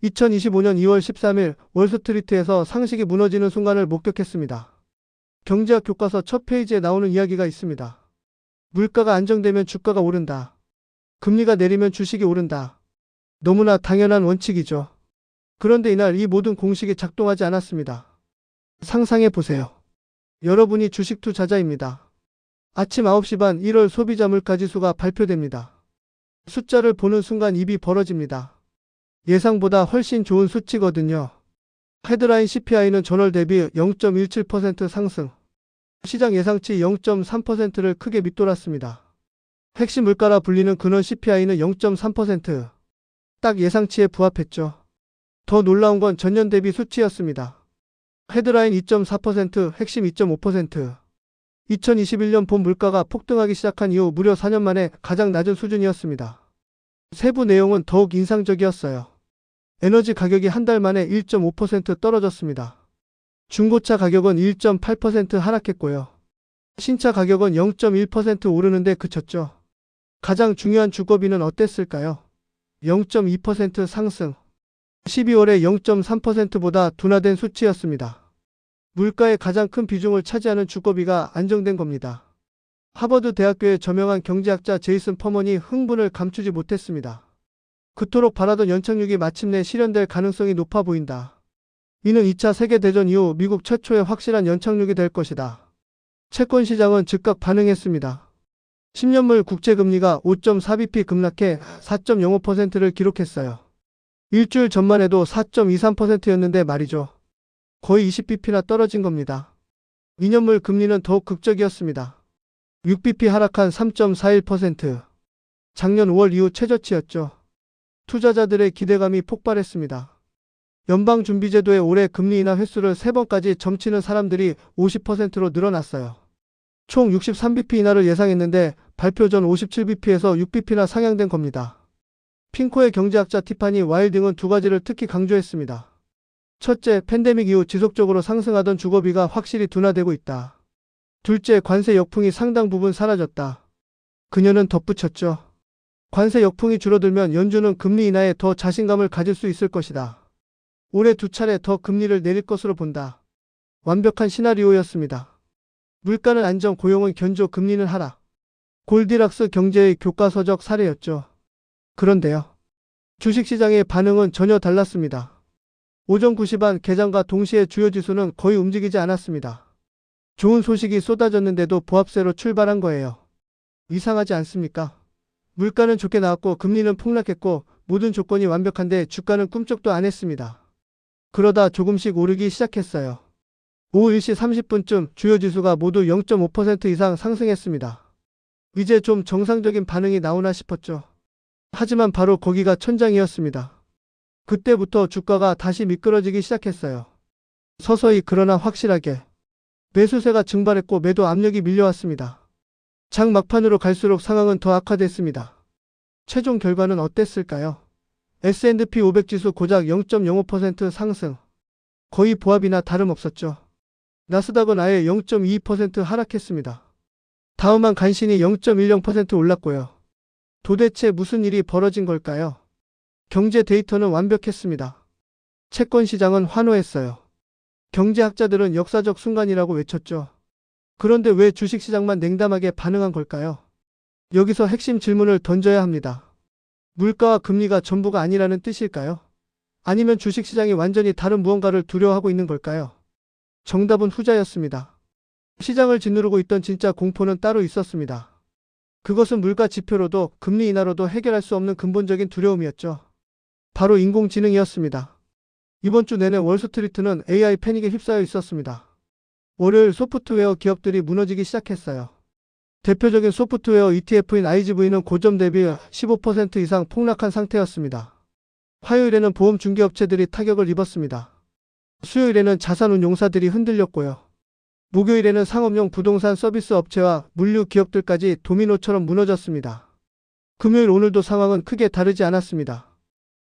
2025년 2월 13일 월스트리트에서 상식이 무너지는 순간을 목격했습니다. 경제학 교과서 첫 페이지에 나오는 이야기가 있습니다. 물가가 안정되면 주가가 오른다. 금리가 내리면 주식이 오른다. 너무나 당연한 원칙이죠. 그런데 이날 이 모든 공식이 작동하지 않았습니다. 상상해 보세요. 여러분이 주식 투자자입니다. 아침 9시 반 1월 소비자 물가지수가 발표됩니다. 숫자를 보는 순간 입이 벌어집니다. 예상보다 훨씬 좋은 수치거든요. 헤드라인 CPI는 전월 대비 0.17% 상승. 시장 예상치 0.3%를 크게 밑돌았습니다. 핵심 물가라 불리는 근원 CPI는 0.3%. 딱 예상치에 부합했죠. 더 놀라운 건 전년 대비 수치였습니다. 헤드라인 2.4%, 핵심 2.5%. 2021년 봄 물가가 폭등하기 시작한 이후 무려 4년 만에 가장 낮은 수준이었습니다. 세부 내용은 더욱 인상적이었어요. 에너지 가격이 한 달 만에 1.5% 떨어졌습니다. 중고차 가격은 1.8% 하락했고요. 신차 가격은 0.1% 오르는데 그쳤죠. 가장 중요한 주거비는 어땠을까요? 0.2% 상승. 12월에 0.3%보다 둔화된 수치였습니다. 물가의 가장 큰 비중을 차지하는 주거비가 안정된 겁니다. 하버드 대학교의 저명한 경제학자 제이슨 퍼먼이 흥분을 감추지 못했습니다. 그토록 바라던 연착륙이 마침내 실현될 가능성이 높아 보인다. 이는 2차 세계대전 이후 미국 최초의 확실한 연착륙이 될 것이다. 채권 시장은 즉각 반응했습니다. 10년물 국채금리가 5.4bp 급락해 4.05%를 기록했어요. 일주일 전만 해도 4.23%였는데 말이죠. 거의 20bp나 떨어진 겁니다. 2년물 금리는 더욱 극적이었습니다. 6bp 하락한 3.41%. 작년 5월 이후 최저치였죠. 투자자들의 기대감이 폭발했습니다. 연방준비제도의 올해 금리 인하 횟수를 3번까지 점치는 사람들이 50%로 늘어났어요. 총 63bp 인하를 예상했는데 발표 전 57bp에서 6bp나 상향된 겁니다. 핑코의 경제학자 티파니 와일딩은 두 가지를 특히 강조했습니다. 첫째, 팬데믹 이후 지속적으로 상승하던 주거비가 확실히 둔화되고 있다. 둘째, 관세 역풍이 상당 부분 사라졌다. 그녀는 덧붙였죠. 관세 역풍이 줄어들면 연준은 금리 인하에 더 자신감을 가질 수 있을 것이다. 올해 2차례 더 금리를 내릴 것으로 본다. 완벽한 시나리오였습니다. 물가는 안정, 고용은 견조, 금리는 하락. 골디락스 경제의 교과서적 사례였죠. 그런데요. 주식시장의 반응은 전혀 달랐습니다. 오전 9시 반 개장과 동시에 주요 지수는 거의 움직이지 않았습니다. 좋은 소식이 쏟아졌는데도 보합세로 출발한 거예요. 이상하지 않습니까? 물가는 좋게 나왔고 금리는 폭락했고 모든 조건이 완벽한데 주가는 꿈쩍도 안 했습니다. 그러다 조금씩 오르기 시작했어요. 오후 1시 30분쯤 주요 지수가 모두 0.5% 이상 상승했습니다. 이제 좀 정상적인 반응이 나오나 싶었죠. 하지만 바로 거기가 천장이었습니다. 그때부터 주가가 다시 미끄러지기 시작했어요. 서서히 그러나 확실하게. 매수세가 증발했고 매도 압력이 밀려왔습니다. 장 막판으로 갈수록 상황은 더 악화됐습니다. 최종 결과는 어땠을까요? S&P 500 지수 고작 0.05% 상승. 거의 보합이나 다름없었죠. 나스닥은 아예 0.22% 하락했습니다. 다음한 간신히 0.10% 올랐고요. 도대체 무슨 일이 벌어진 걸까요? 경제 데이터는 완벽했습니다. 채권 시장은 환호했어요. 경제학자들은 역사적 순간이라고 외쳤죠. 그런데 왜 주식시장만 냉담하게 반응한 걸까요? 여기서 핵심 질문을 던져야 합니다. 물가와 금리가 전부가 아니라는 뜻일까요? 아니면 주식시장이 완전히 다른 무언가를 두려워하고 있는 걸까요? 정답은 후자였습니다. 시장을 짓누르고 있던 진짜 공포는 따로 있었습니다. 그것은 물가 지표로도 금리 인하로도 해결할 수 없는 근본적인 두려움이었죠. 바로 인공지능이었습니다. 이번 주 내내 월스트리트는 AI 패닉에 휩싸여 있었습니다. 월요일 소프트웨어 기업들이 무너지기 시작했어요. 대표적인 소프트웨어 ETF인 IGV는 고점 대비 15% 이상 폭락한 상태였습니다. 화요일에는 보험 중개업체들이 타격을 입었습니다. 수요일에는 자산운용사들이 흔들렸고요. 목요일에는 상업용 부동산 서비스 업체와 물류 기업들까지 도미노처럼 무너졌습니다. 금요일 오늘도 상황은 크게 다르지 않았습니다.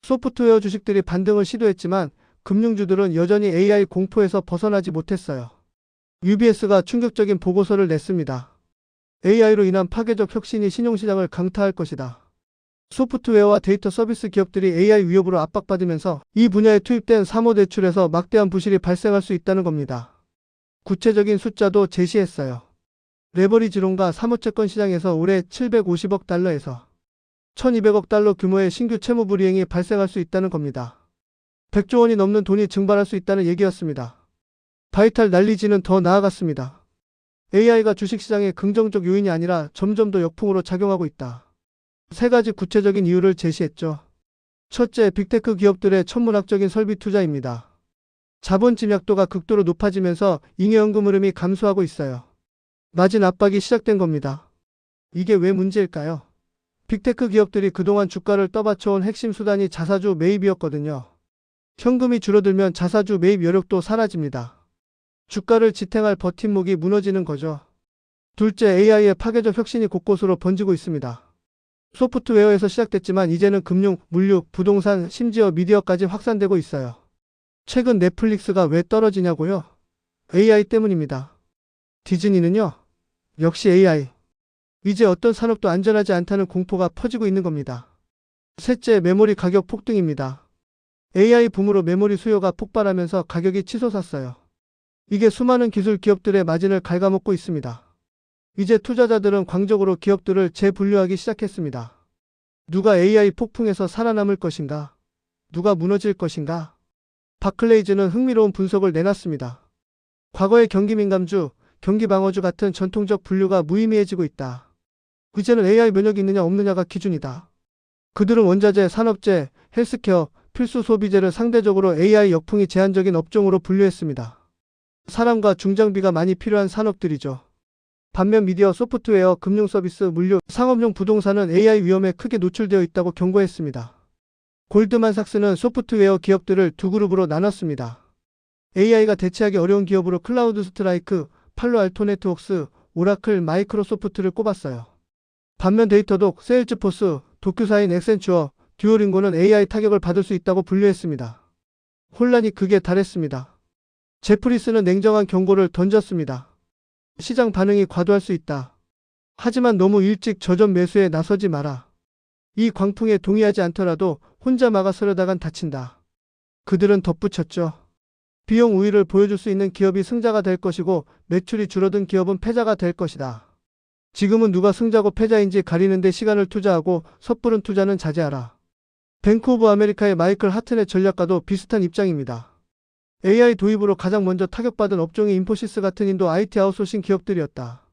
소프트웨어 주식들이 반등을 시도했지만 금융주들은 여전히 AI 공포에서 벗어나지 못했어요. UBS가 충격적인 보고서를 냈습니다. AI로 인한 파괴적 혁신이 신용시장을 강타할 것이다. 소프트웨어와 데이터 서비스 기업들이 AI 위협으로 압박받으면서 이 분야에 투입된 사모대출에서 막대한 부실이 발생할 수 있다는 겁니다. 구체적인 숫자도 제시했어요. 레버리지론과 사모채권 시장에서 올해 750억 달러에서 1200억 달러 규모의 신규 채무 불이행이 발생할 수 있다는 겁니다. 100조 원이 넘는 돈이 증발할 수 있다는 얘기였습니다. 바이탈 난리지는 더 나아갔습니다. AI가 주식시장의 긍정적 요인이 아니라 점점 더 역풍으로 작용하고 있다. 세 가지 구체적인 이유를 제시했죠. 첫째, 빅테크 기업들의 천문학적인 설비 투자입니다. 자본 침약도가 극도로 높아지면서 잉여연금 흐름이 감소하고 있어요. 마진 압박이 시작된 겁니다. 이게 왜 문제일까요? 빅테크 기업들이 그동안 주가를 떠받쳐온 핵심 수단이 자사주 매입이었거든요. 현금이 줄어들면 자사주 매입 여력도 사라집니다. 주가를 지탱할 버팀목이 무너지는 거죠. 둘째, AI의 파괴적 혁신이 곳곳으로 번지고 있습니다. 소프트웨어에서 시작됐지만 이제는 금융, 물류, 부동산, 심지어 미디어까지 확산되고 있어요. 최근 넷플릭스가 왜 떨어지냐고요? AI 때문입니다. 디즈니는요? 역시 AI. 이제 어떤 산업도 안전하지 않다는 공포가 퍼지고 있는 겁니다. 셋째, 메모리 가격 폭등입니다. AI 붐으로 메모리 수요가 폭발하면서 가격이 치솟았어요. 이게 수많은 기술 기업들의 마진을 갉아먹고 있습니다. 이제 투자자들은 광적으로 기업들을 재분류하기 시작했습니다. 누가 AI 폭풍에서 살아남을 것인가? 누가 무너질 것인가? 바클레이즈는 흥미로운 분석을 내놨습니다. 과거의 경기민감주, 경기방어주 같은 전통적 분류가 무의미해지고 있다. 이제는 AI 면역이 있느냐 없느냐가 기준이다. 그들은 원자재, 산업재, 헬스케어, 필수 소비재를 상대적으로 AI 역풍이 제한적인 업종으로 분류했습니다. 사람과 중장비가 많이 필요한 산업들이죠. 반면 미디어, 소프트웨어, 금융서비스, 물류, 상업용 부동산은 AI 위험에 크게 노출되어 있다고 경고했습니다. 골드만삭스는 소프트웨어 기업들을 두 그룹으로 나눴습니다. AI가 대체하기 어려운 기업으로 클라우드 스트라이크, 팔로알토 네트워크스, 오라클, 마이크로소프트를 꼽았어요. 반면 데이터독, 세일즈포스, 도큐사인, 엑센추어, 듀오링고는 AI 타격을 받을 수 있다고 분류했습니다. 혼란이 극에 달했습니다. 제프리스는 냉정한 경고를 던졌습니다. 시장 반응이 과도할 수 있다. 하지만 너무 일찍 저점 매수에 나서지 마라. 이 광풍에 동의하지 않더라도 혼자 막아서려다간 다친다. 그들은 덧붙였죠. 비용 우위를 보여줄 수 있는 기업이 승자가 될 것이고 매출이 줄어든 기업은 패자가 될 것이다. 지금은 누가 승자고 패자인지 가리는데 시간을 투자하고 섣부른 투자는 자제하라. 뱅크 오브 아메리카의 마이클 하튼의 전략가도 비슷한 입장입니다. AI 도입으로 가장 먼저 타격받은 업종이 인포시스 같은 인도 IT 아웃소싱 기업들이었다.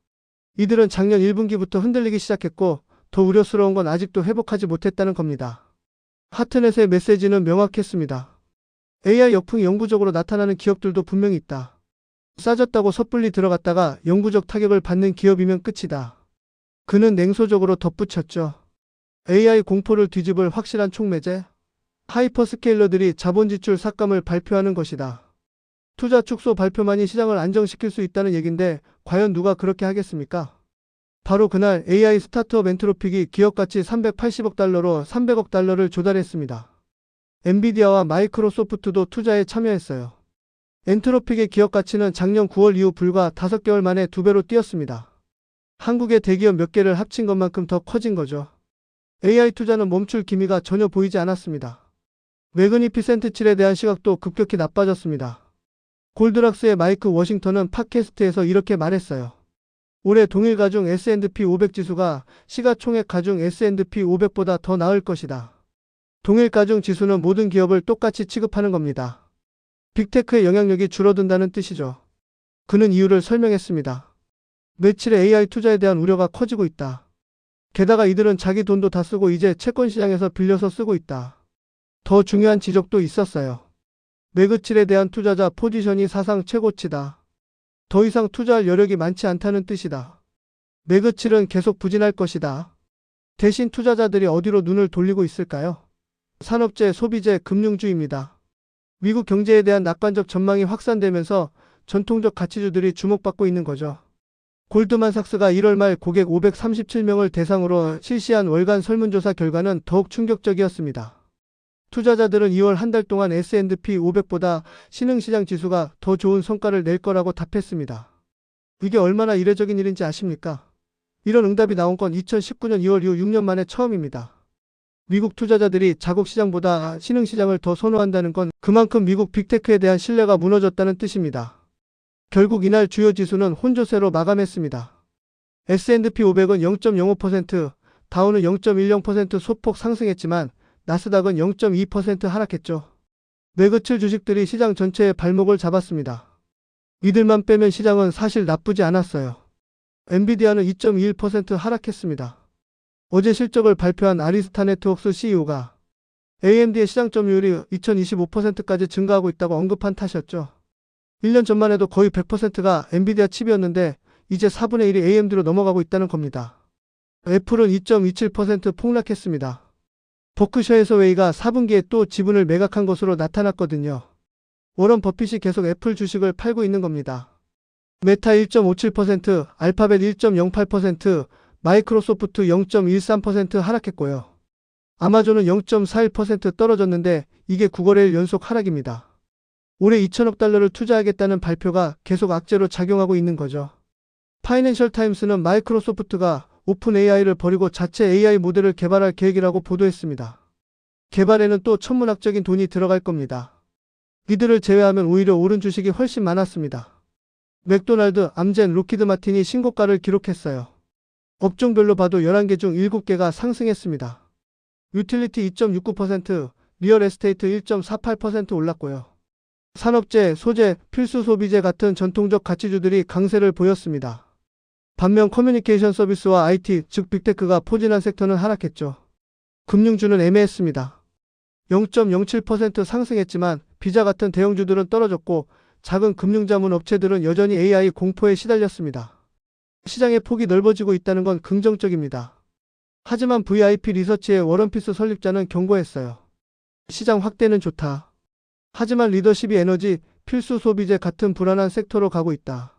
이들은 작년 1분기부터 흔들리기 시작했고 더 우려스러운 건 아직도 회복하지 못했다는 겁니다. 하트넷의 메시지는 명확했습니다. AI 역풍이 영구적으로 나타나는 기업들도 분명히 있다. 싸졌다고 섣불리 들어갔다가 영구적 타격을 받는 기업이면 끝이다. 그는 냉소적으로 덧붙였죠. AI 공포를 뒤집을 확실한 촉매제? 하이퍼스케일러들이 자본 지출 삭감을 발표하는 것이다. 투자 축소 발표만이 시장을 안정시킬 수 있다는 얘긴데 과연 누가 그렇게 하겠습니까? 바로 그날 AI 스타트업 엔트로픽이 기업가치 380억 달러로 300억 달러를 조달했습니다. 엔비디아와 마이크로소프트도 투자에 참여했어요. 엔트로픽의 기업가치는 작년 9월 이후 불과 5개월 만에 2배로 뛰었습니다. 한국의 대기업 몇 개를 합친 것만큼 더 커진 거죠. AI 투자는 멈출 기미가 전혀 보이지 않았습니다. 매그니피센트 7에 대한 시각도 급격히 나빠졌습니다. 골드락스의 마이크 워싱턴은 팟캐스트에서 이렇게 말했어요. 올해 동일 가중 S&P 500 지수가 시가총액 가중 S&P 500보다 더 나을 것이다. 동일 가중 지수는 모든 기업을 똑같이 취급하는 겁니다. 빅테크의 영향력이 줄어든다는 뜻이죠. 그는 이유를 설명했습니다. 며칠의 AI 투자에 대한 우려가 커지고 있다. 게다가 이들은 자기 돈도 다 쓰고 이제 채권 시장에서 빌려서 쓰고 있다. 더 중요한 지적도 있었어요. 매그7에 대한 투자자 포지션이 사상 최고치다. 더 이상 투자할 여력이 많지 않다는 뜻이다. 매그7은 계속 부진할 것이다. 대신 투자자들이 어디로 눈을 돌리고 있을까요? 산업재, 소비재, 금융주입니다. 미국 경제에 대한 낙관적 전망이 확산되면서 전통적 가치주들이 주목받고 있는 거죠. 골드만삭스가 1월 말 고객 537명을 대상으로 실시한 월간 설문조사 결과는 더욱 충격적이었습니다. 투자자들은 2월 한 달 동안 S&P 500보다 신흥시장 지수가 더 좋은 성과를 낼 거라고 답했습니다. 이게 얼마나 이례적인 일인지 아십니까? 이런 응답이 나온 건 2019년 2월 이후 6년 만에 처음입니다. 미국 투자자들이 자국 시장보다 신흥 시장을 더 선호한다는 건 그만큼 미국 빅테크에 대한 신뢰가 무너졌다는 뜻입니다. 결국 이날 주요 지수는 혼조세로 마감했습니다. S&P 500은 0.05%, 다우는 0.10% 소폭 상승했지만 나스닥은 0.2% 하락했죠. 매그칠 주식들이 시장 전체의 발목을 잡았습니다. 이들만 빼면 시장은 사실 나쁘지 않았어요. 엔비디아는 2.21% 하락했습니다. 어제 실적을 발표한 아리스타 네트워크스 CEO가 AMD의 시장 점유율이 2025%까지 증가하고 있다고 언급한 탓이었죠. 1년 전만 해도 거의 100%가 엔비디아 칩이었는데 이제 4분의 1이 AMD로 넘어가고 있다는 겁니다. 애플은 2.27% 폭락했습니다. 버크셔 해서웨이가 4분기에 또 지분을 매각한 것으로 나타났거든요. 워런 버핏이 계속 애플 주식을 팔고 있는 겁니다. 메타 1.57%, 알파벳 1.08%, 마이크로소프트 0.13% 하락했고요. 아마존은 0.41% 떨어졌는데 이게 9거래일 연속 하락입니다. 올해 2천억 달러를 투자하겠다는 발표가 계속 악재로 작용하고 있는 거죠. 파이낸셜 타임스는 마이크로소프트가 오픈 AI를 버리고 자체 AI 모델을 개발할 계획이라고 보도했습니다. 개발에는 또 천문학적인 돈이 들어갈 겁니다. 이들을 제외하면 오히려 오른 주식이 훨씬 많았습니다. 맥도날드, 암젠, 로키드 마틴이 신고가를 기록했어요. 업종별로 봐도 11개 중 7개가 상승했습니다. 유틸리티 2.69%, 리얼 에스테이트 1.48% 올랐고요. 산업재, 소재, 필수 소비재 같은 전통적 가치주들이 강세를 보였습니다. 반면 커뮤니케이션 서비스와 IT, 즉 빅테크가 포진한 섹터는 하락했죠. 금융주는 애매했습니다. 0.07% 상승했지만 비자 같은 대형주들은 떨어졌고 작은 금융자문 업체들은 여전히 AI 공포에 시달렸습니다. 시장의 폭이 넓어지고 있다는 건 긍정적입니다. 하지만 VIP 리서치의 워런 피스 설립자는 경고했어요. 시장 확대는 좋다. 하지만 리더십이 에너지, 필수 소비재 같은 불안한 섹터로 가고 있다.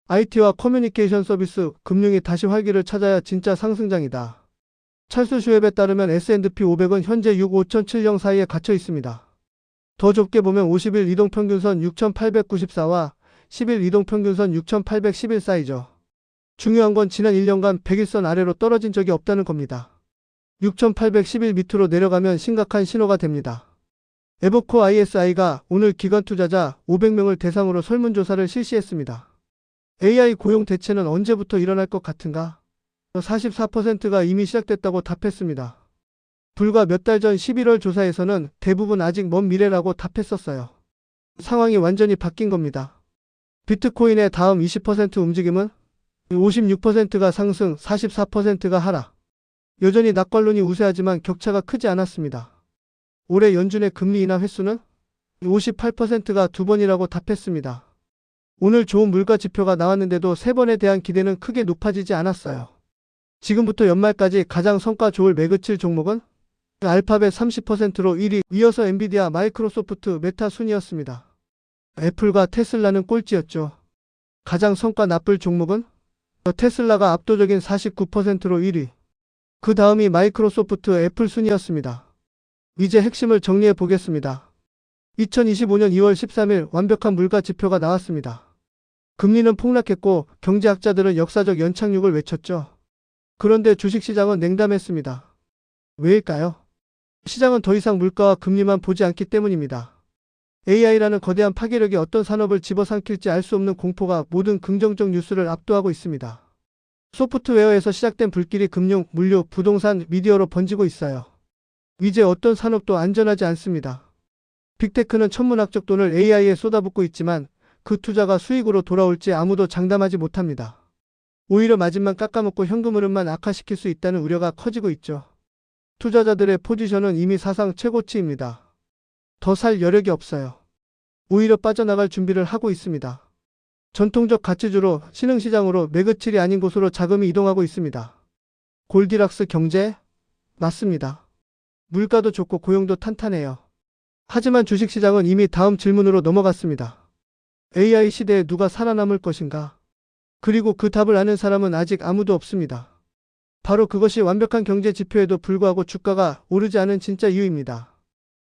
IT와 커뮤니케이션 서비스, 금융이 다시 활기를 찾아야 진짜 상승장이다. 찰스 슈웹에 따르면 S&P 500은 현재 65,700 사이에 갇혀 있습니다. 더 좁게 보면 50일 이동평균선 6,894와 10일 이동평균선 6,811 사이죠. 중요한 건 지난 1년간 100일선 아래로 떨어진 적이 없다는 겁니다. 6,811 밑으로 내려가면 심각한 신호가 됩니다. 에버코어 ISI가 오늘 기관 투자자 500명을 대상으로 설문조사를 실시했습니다. AI 고용 대체는 언제부터 일어날 것 같은가? 44%가 이미 시작됐다고 답했습니다. 불과 몇 달 전 11월 조사에서는 대부분 아직 먼 미래라고 답했었어요. 상황이 완전히 바뀐 겁니다. 비트코인의 다음 20% 움직임은 56%가 상승, 44%가 하락. 여전히 낙관론이 우세하지만 격차가 크지 않았습니다. 올해 연준의 금리 인하 횟수는 58%가 2번이라고 답했습니다. 오늘 좋은 물가 지표가 나왔는데도 3번에 대한 기대는 크게 높아지지 않았어요. 지금부터 연말까지 가장 성과 좋을 매그칠 종목은 알파벳 30%로 1위, 이어서 엔비디아, 마이크로소프트, 메타 순이었습니다. 애플과 테슬라는 꼴찌였죠. 가장 성과 나쁠 종목은 테슬라가 압도적인 49%로 1위. 그 다음이 마이크로소프트, 애플 순이었습니다. 이제 핵심을 정리해 보겠습니다. 2025년 2월 13일 완벽한 물가 지표가 나왔습니다. 금리는 폭락했고 경제학자들은 역사적 연착륙을 외쳤죠. 그런데 주식시장은 냉담했습니다. 왜일까요? 시장은 더 이상 물가와 금리만 보지 않기 때문입니다. AI라는 거대한 파괴력이 어떤 산업을 집어삼킬지 알 수 없는 공포가 모든 긍정적 뉴스를 압도하고 있습니다. 소프트웨어에서 시작된 불길이 금융, 물류, 부동산, 미디어로 번지고 있어요. 이제 어떤 산업도 안전하지 않습니다. 빅테크는 천문학적 돈을 AI에 쏟아붓고 있지만 그 투자가 수익으로 돌아올지 아무도 장담하지 못합니다. 오히려 마진만 깎아먹고 현금 흐름만 악화시킬 수 있다는 우려가 커지고 있죠. 투자자들의 포지션은 이미 사상 최고치입니다. 더 살 여력이 없어요. 오히려 빠져나갈 준비를 하고 있습니다. 전통적 가치주로 신흥시장으로 매그칠이 아닌 곳으로 자금이 이동하고 있습니다. 골디락스 경제? 맞습니다. 물가도 좋고 고용도 탄탄해요. 하지만 주식시장은 이미 다음 질문으로 넘어갔습니다. AI 시대에 누가 살아남을 것인가? 그리고 그 답을 아는 사람은 아직 아무도 없습니다. 바로 그것이 완벽한 경제 지표에도 불구하고 주가가 오르지 않은 진짜 이유입니다.